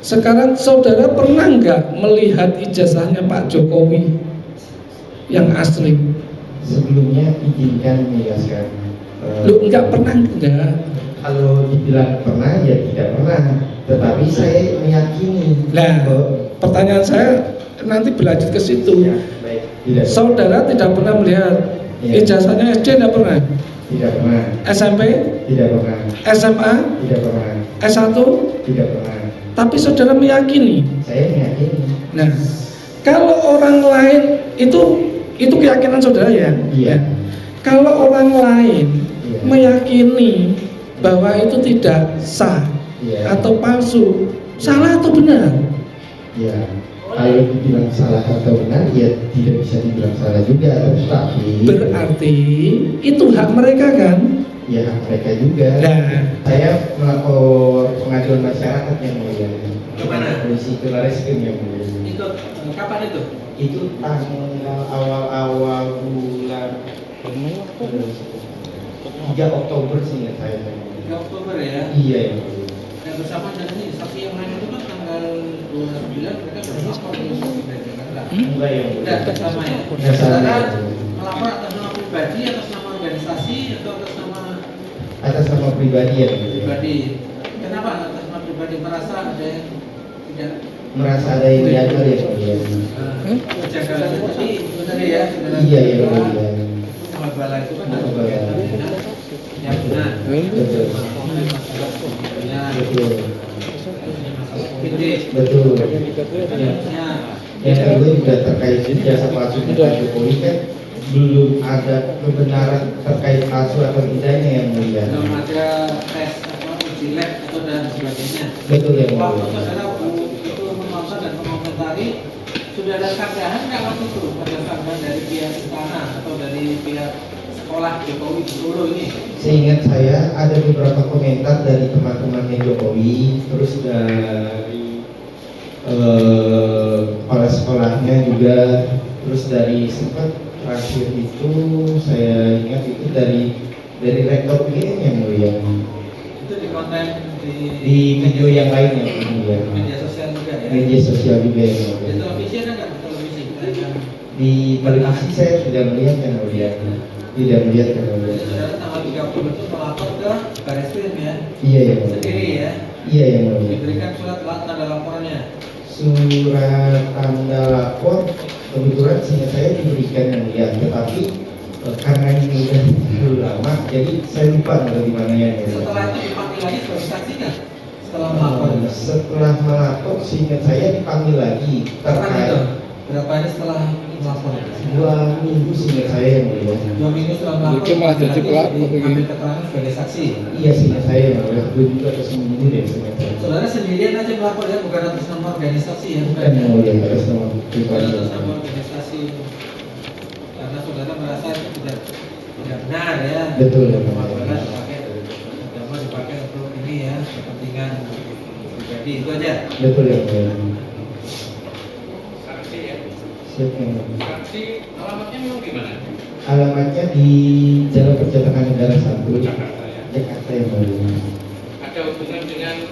Sekarang saudara pernah nggak melihat ijazahnya Pak Jokowi yang asli? Sebelumnya izinkan menjelaskan. Lu nggak pernah enggak? Kalau dibilang pernah ya tidak pernah, tetapi saya meyakini. Nah, pertanyaan saya nanti berlanjut ke situ. Ya, baik. Tidak. Saudara tidak pernah melihat ijazahnya SD, tidak pernah? Tidak pernah. SMP? Tidak pernah. SMA? Tidak pernah. S1? Tidak pernah. Tapi saudara meyakini. Saya meyakini. Nah, kalau orang lain itu keyakinan saudara ya. Iya. Kalau orang lain Iya. meyakini bahwa itu tidak sah atau palsu, salah atau benar? Ya, kalau dibilang salah atau benar, ya tidak bisa dibilang salah juga, tapi berarti itu hak mereka kan? Ya, hak mereka juga. Nah, saya melapor pengaduan masyarakat yang mulia. Kemana? Polisi ke Barreskrim yang mulia. Itu kapan itu? Itu tanggal awal bulan 3 Oktober sih saya. 3 Oktober ya? Iya ya. Yang bersama dengan ini, saksi yang lain itu kan tanggal 29 mereka bersama di Jakarta. Enggak ya. Udah bersama ya? Enggak sama. Saudara melapor atas nama pribadi, atas nama organisasi, atau atas nama pribadi ya. Pribadi. Kenapa atas nama pribadi? Merasa ada yang tidak? Merasa ada yang diatur ya. Jaga tadi benar ya? Iya ya. Sama bala itu kan ada Bala. yang benar. Betul. Betul. Yang kedua juga terkait jasa palsu Pak Jokowi kan belum ada kebenaran terkait palsu atau tidaknya yang mulia. Belum ada tes uji lab atau dan sebagainya. Betul ya. Waktu saudara itu menonton dan mengomentari, sudah ada sanggahan nggak waktu itu? Ada sanggahan dari pihak istana atau dari pihak sekolah Jokowi Solo ini? Seingat saya ada beberapa komentar dari teman-temannya Jokowi, terus dari kepala sekolahnya juga, terus dari sempat terakhir itu saya ingat itu dari rektor UIN yang mulia. Itu di konten Di video yang lain yang mulia. media sosial juga ya? Media sosial juga yang mulia. Di televisi ada nggak? Di televisi? Di televisi saya sudah melihat yang mulia. Tidak melihat yang mulia. Jadi saudara tanggal 30 itu melapor ke Barreskrim ya? Iya yang mulia. Sendiri ya? Iya yang mulia. Diberikan surat tanda laporannya? Surat tanda lapor kebetulan sehingga saya diberikan yang mulia, tetapi karena ini udah terlalu lama, jadi saya lupa bagaimana yang mulia. Setelah itu dipanggil lagi sebagai saksi kan? Setelah melapor? Setelah melapor sehingga saya dipanggil lagi Kapan itu? terkait Berapa hari setelah melapor? 2 minggu sehingga saya yang mulia. 2 minggu setelah melapor. Itu malah jadi pelapor diambil begini. keterangan sebagai saksi. Iya sehingga saya yang mulia. 2 minggu atau seminggu deh sehingga saya. Saudara sendirian aja melapor ya, bukan atas nama organisasi ya? Bukan yang mulia, atas nama Bukan pribadi. atas nama organisasi. Karena saudara merasa itu tidak benar ya. Betul ya. Saudara dipakai, agama dipakai untuk ini ya, kepentingan pribadi itu aja. Betul ya mulia. Saksi ya. Siap yang mulia. Saksi alamatnya memang di mana? Alamatnya di Jalan Percetakan Negara 1 Jakarta ya. Jakarta yang mulia. Ada hubungan dengan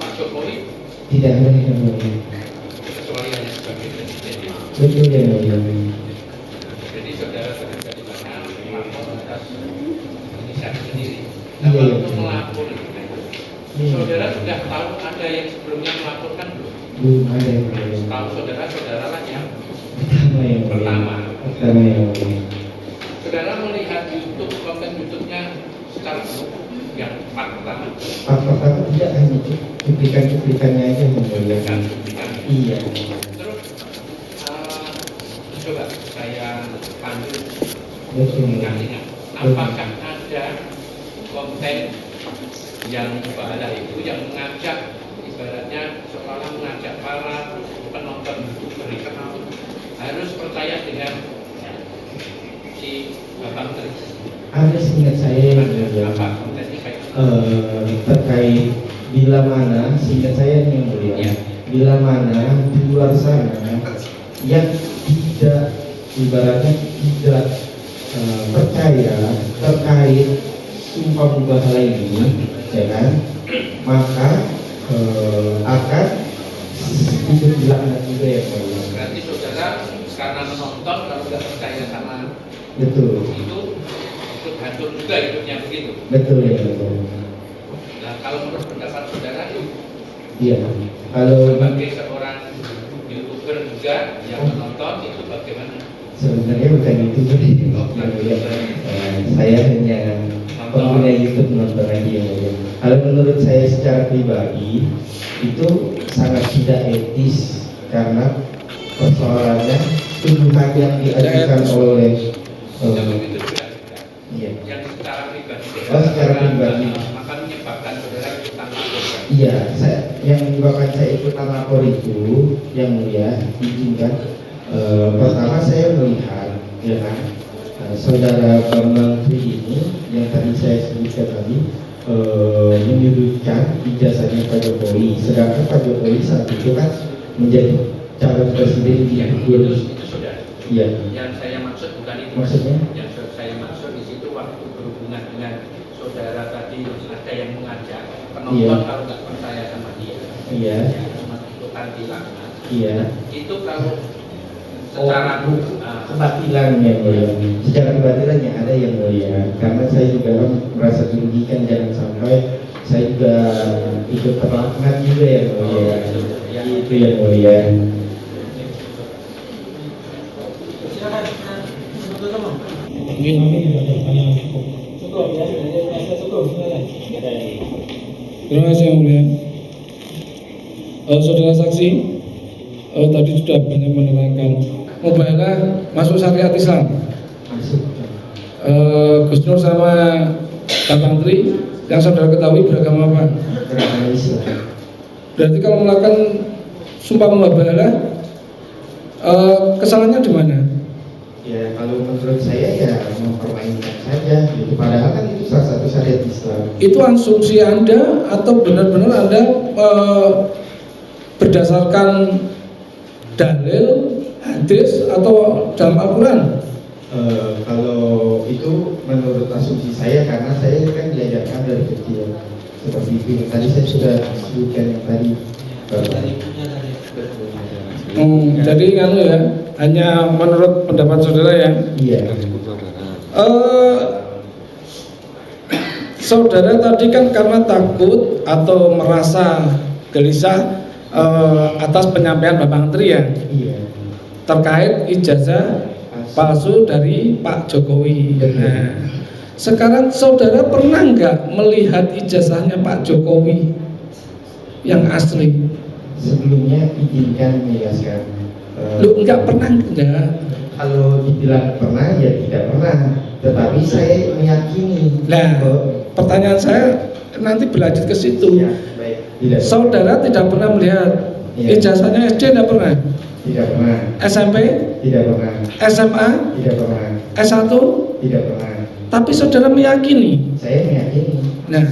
Pak Jokowi? Tidak ada yang mulia. Kecuali hanya sebagai presiden. Betul yang mulia. Jadi saudara berada di mana melapor atas inisiatif sendiri. Iya, Nah, iya. waktu melapor itu, Iya. saudara sudah tahu ada yang sebelumnya melaporkan belum? Belum ada yang mulia. Tahu saudara lah yang Pertama yang mulia. Pertama. Pertama yang mulia. saudara melihat YouTube, konten YouTube-nya secara penuh yang part pertama. Part pertama tidak hanya cuplikan-cuplikannya aja yang mulia. Dan cuplikan. Iya. Terus coba saya panggil Betul. ingat-ingat. Apakah ada konten yang bahaya itu yang mengajak, ibaratnya seolah mengajak para penonton berikan harus percaya dengan si Bapak Menteri? Ada seingat saya yang mulia. Apa kontennya kayak terkait bila mana seingat saya yang mulia. Ya. Bila mana di luar sana yang tidak ibaratnya tidak percaya terkait sumpah mubahalah ini, ya kan? Maka akan hidup di laknat juga ya Pak. Berarti saudara karena menonton kalau nggak percaya sama Betul. itu hancur juga hidupnya begitu. Betul ya betul. Nah kalau menurut pendapat saudara itu, Iya. Kalau sebagai seorang YouTuber juga yang menonton itu bagaimana? sebenarnya bukan itu tadi. Saya hanya pengguna YouTube nonton aja ya. Kalau menurut saya secara pribadi itu sangat tidak etis karena persoalannya tuduhan yang diajukan oleh Itu juga iya. yang secara pribadi. Oh, secara pribadi. Maka menyebabkan saudara ikutan lapor. Iya, yang menyebabkan saya ikutan lapor itu yang mulia izinkan. Pertama saya melihat ya kan, saudara Bambang Tri ini yang tadi saya sebutkan tadi menyudutkan ijazahnya Pak Jokowi, sedangkan Pak Jokowi saat itu kan menjadi calon presiden di Itu sudah. Iya. Yang saya maksud bukan itu. Maksudnya? Yang saya maksud di situ waktu berhubungan dengan saudara tadi ada yang mengajak penonton Iya. kalau nggak percaya sama dia. Iya. Yang cuma ikutan tilangnya. Iya. Itu kalau secara kebatilan yang mulia, secara kebatilan yang ada yang mulia, karena saya juga merasa dirugikan, jangan sampai saya juga ikut terlaknat juga yang mulia. Itu yang mulia. silakan untuk teman. Cukup ya, saya cukup. Terima kasih yang mulia. Saudara saksi, tadi sudah banyak menerangkan. Mubahalah masuk syariat Islam. Masuk. Gus Nur sama Bang Tri yang saudara ketahui beragama apa? Beragama Islam. Berarti kalau melakukan sumpah mubahalah, kesalahannya di mana? Ya kalau menurut saya ya mempermainkan saja. Gitu. Padahal kan itu salah satu syariat Islam. Itu asumsi Anda atau benar-benar Anda berdasarkan dalil, hadis atau dalam Al-Quran? Kalau itu menurut asumsi saya karena saya kan diajarkan dari kecil seperti itu. Tadi saya sudah sebutkan yang tadi. Jadi kan ya, hanya menurut pendapat saudara ya. Iya. Saudara tadi kan karena takut atau merasa gelisah atas penyampaian Bapak Menteri ya, Iya. terkait ijazah palsu dari Pak Jokowi. Nah, sekarang saudara pernah nggak melihat ijazahnya Pak Jokowi yang asli? Sebelumnya izinkan menjelaskan. Lu nggak pernah enggak? Kalau dibilang pernah ya tidak pernah, tetapi saya meyakini. Nah, pertanyaan saya nanti berlanjut ke situ. Ya, baik. Tidak. Saudara tidak pernah melihat ijazahnya SD, tidak pernah? Tidak pernah. SMP? Tidak pernah. SMA? Tidak pernah. S1? Tidak pernah. Tapi saudara meyakini. Saya meyakini. Nah,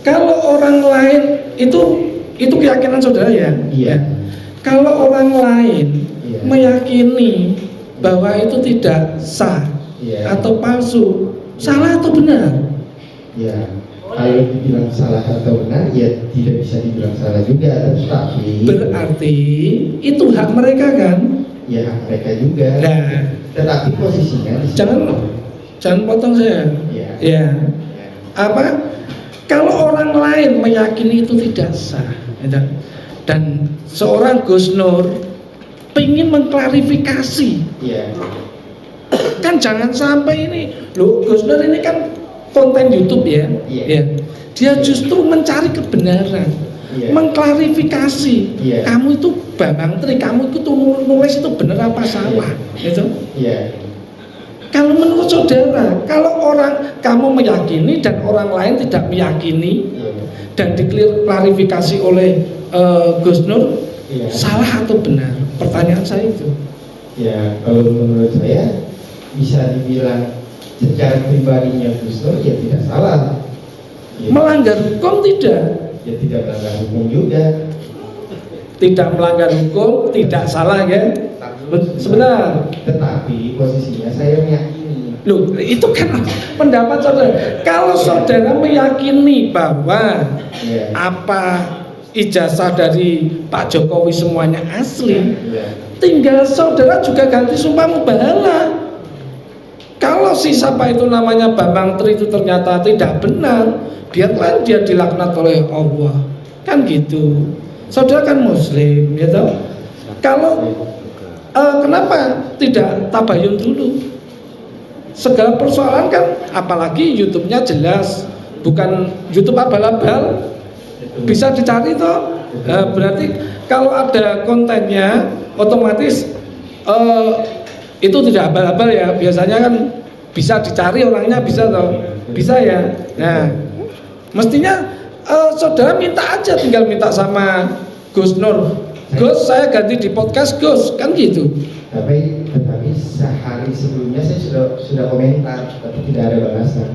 kalau orang lain itu keyakinan saudara ya? Iya. Kalau orang lain Iya. meyakini bahwa itu tidak sah Iya. atau palsu, salah atau benar? Ya, kalau dibilang salah atau benar, ya tidak bisa dibilang salah juga, tetapi Berarti itu hak mereka kan? ya hak mereka juga. Nah, Tetapi posisinya di situ. jangan potong saya. Ya. Ya. Apa? Kalau orang lain meyakini itu tidak sah, dan seorang Gus Nur pengen mengklarifikasi, Ya. kan jangan sampai ini, loh Gus Nur ini kan konten YouTube ya, Iya. ya. Dia justru mencari kebenaran, Iya. mengklarifikasi. Iya. Kamu itu Bambang Tri, kamu itu nulis itu benar apa salah, gitu. Iya. Kalau menurut saudara, kalau orang kamu meyakini dan orang lain tidak meyakini Iya. dan diklarifikasi oleh Gus Nur, Iya. salah atau benar? Pertanyaan saya itu. Ya, kalau menurut saya bisa dibilang secara pribadinya Gus Nur ya tidak salah. Ya, Melanggar hukum tidak? ya tidak melanggar hukum juga. Tidak melanggar hukum, tidak salah ya? Sebentar. Tetapi posisinya saya meyakini. Loh, itu kan pendapat saudara. Kalau saudara meyakini bahwa Ya. apa ijazah dari Pak Jokowi semuanya asli, Ya. tinggal saudara juga ganti sumpah mubahalah. Kalau si siapa itu namanya Bambang Tri itu ternyata tidak benar, biarlah dia dilaknat oleh Allah, kan gitu. Saudara kan muslim, gitu. Kalau kenapa tidak tabayun dulu? Segala persoalan kan, apalagi YouTube-nya jelas, bukan YouTube abal-abal, bisa dicari toh. Berarti kalau ada kontennya, otomatis itu tidak abal-abal ya. Biasanya kan bisa dicari orangnya, bisa toh, bisa ya. Nah, mestinya saudara minta aja, tinggal minta sama Gus Nur, Gus saya ganti di podcast Gus, kan gitu. Tetapi sehari sebelumnya saya sudah komentar, tapi tidak ada balasan.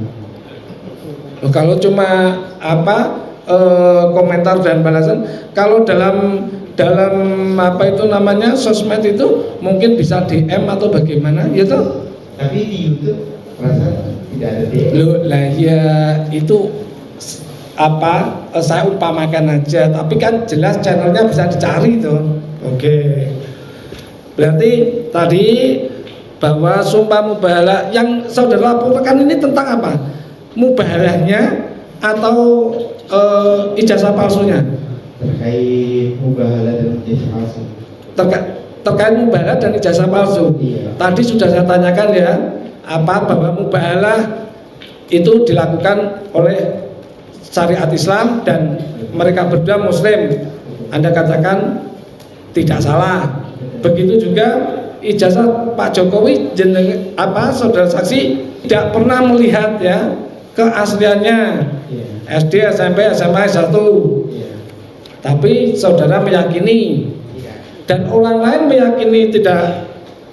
Loh, kalau cuma komentar dan balasan, kalau dalam apa itu namanya sosmed itu mungkin bisa DM atau bagaimana gitu. Tapi di YouTube rasa tidak ada DM. Loh lah ya itu saya umpamakan aja, tapi kan jelas channelnya bisa dicari tuh. Oke. Berarti tadi bahwa sumpah mubahalah yang saudara laporkan ini tentang apa? Mubahalahnya atau ijazah palsunya? Terkait mubahalah dan ijazah palsu. Terkait mubahalah dan ijazah palsu. Iya. Tadi sudah saya tanyakan ya, bahwa mubahalah itu dilakukan oleh syariat Islam dan mereka berdua muslim. Anda katakan tidak salah. Begitu juga ijazah Pak Jokowi saudara saksi tidak pernah melihat ya keasliannya, SD, SMP, SMA, S1. Tapi saudara meyakini dan orang lain meyakini tidak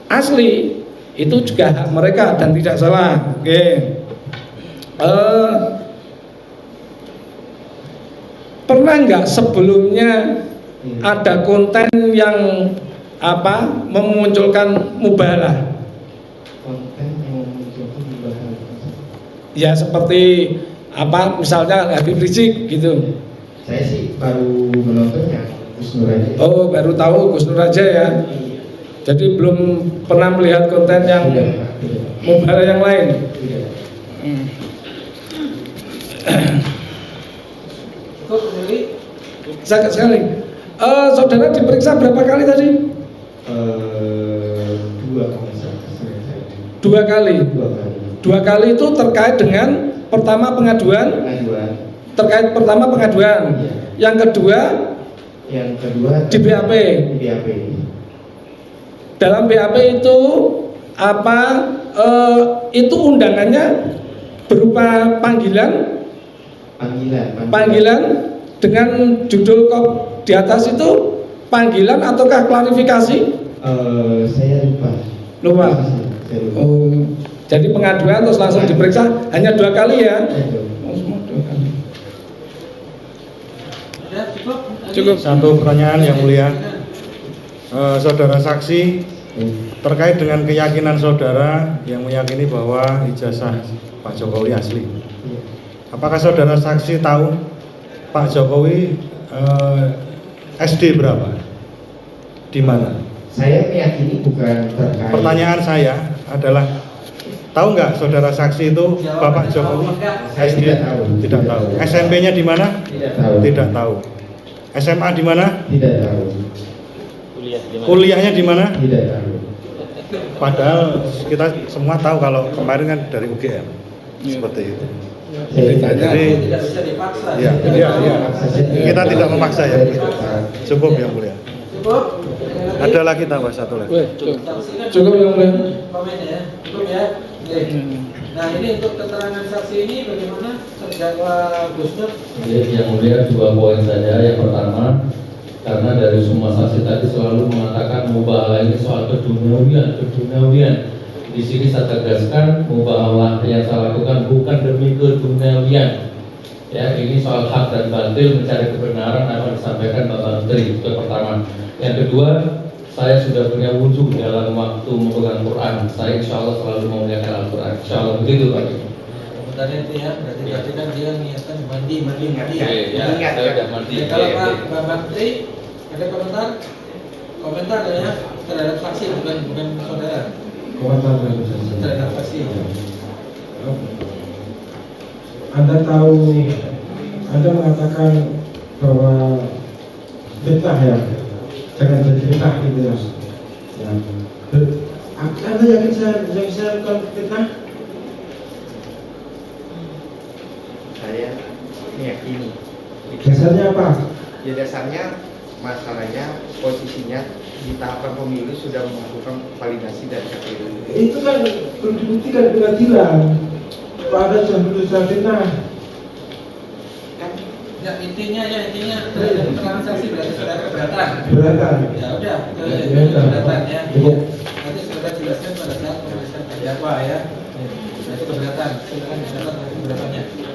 asli, itu juga hak mereka dan tidak salah. Oke. Pernah nggak sebelumnya ada konten yang memunculkan mubahalah? Konten yang memunculkan mubahalah. Ya seperti misalnya Habib Rizik gitu. Saya sih baru menontonnya Gus Nur aja. Oh, baru tahu Gus Nur aja ya. Jadi belum pernah melihat konten yang mubahalah yang lain. Sangat sekali. Saudara diperiksa berapa kali tadi? 2 kali. 2 kali itu terkait dengan pertama pengaduan. Terkait pertama pengaduan. Iya. Yang kedua di BAP. Dalam BAP itu itu undangannya berupa panggilan dengan judul di atas itu panggilan ataukah klarifikasi? Saya lupa. Oh, jadi pengaduan terus langsung diperiksa hanya 2 kali ya? Cukup. Satu pertanyaan yang mulia, saudara saksi, terkait dengan keyakinan saudara yang meyakini bahwa ijazah Pak Jokowi asli. Apakah saudara saksi tahu Pak Jokowi SD berapa? Di mana? Saya meyakini bukan terkait. Pertanyaan saya adalah, tahu nggak saudara saksi itu Bapak Jokowi SD? Tidak tahu. SMP-nya di mana? Tidak tahu. SMA di mana? Tidak tahu. Kuliahnya di mana? Tidak tahu. Padahal kita semua tahu kalau kemarin kan dari UGM. Seperti itu. Jadi tidak bisa dipaksa. ya. Kita tidak memaksa ya. Cukup yang mulia. Cukup. Ada lagi tambah satu lagi. Cukup yang mulia. Komen ya. Cukup ya. Oke. Nah, ini untuk keterangan saksi ini bagaimana terdakwa Gus Nur? Yang mulia 2 poin saja. Yang pertama, karena dari semua saksi tadi selalu mengatakan mubahalah ini soal keduniawian. Di sini saya tegaskan mubahalah yang saya lakukan bukan demi keduniawian. Ya, ini soal hak dan batil, mencari kebenaran apa yang disampaikan Bapak Menteri. Itu pertama. Yang kedua, saya sudah punya wujud dalam waktu memegang Quran. Saya insya Allah selalu memuliakan Al-Quran. Insya Allah begitu Pak. komentarnya itu ya. Berarti kan dia niatkan mandi. Ya, saya udah mandi. Ya, kalau Pak Menteri ada komentar ya terhadap saksi bukan saudara. Komentar Terhadap saksi. Anda tahu, Anda mengatakan bahwa fitnah ya, jangan jadi fitnah gitu ya. Anda yakin saya bukan fitnah? Saya meyakini. Dasarnya apa? Ya dasarnya masalahnya posisinya di tahapan pemilu sudah melakukan validasi dari KPU. Itu kan belum dibuktikan di pengadilan. Pak Anda sudah berusaha fitnah. Ya intinya terhadap keterangan saksi berarti saudara keberatan. Keberatan. Ya udah, Ya, keberatan ya. Iya. Nanti saudara jelaskan pada saat pemeriksaan terdakwa ya. Berarti keberatan. Silakan dicatat nanti keberatannya.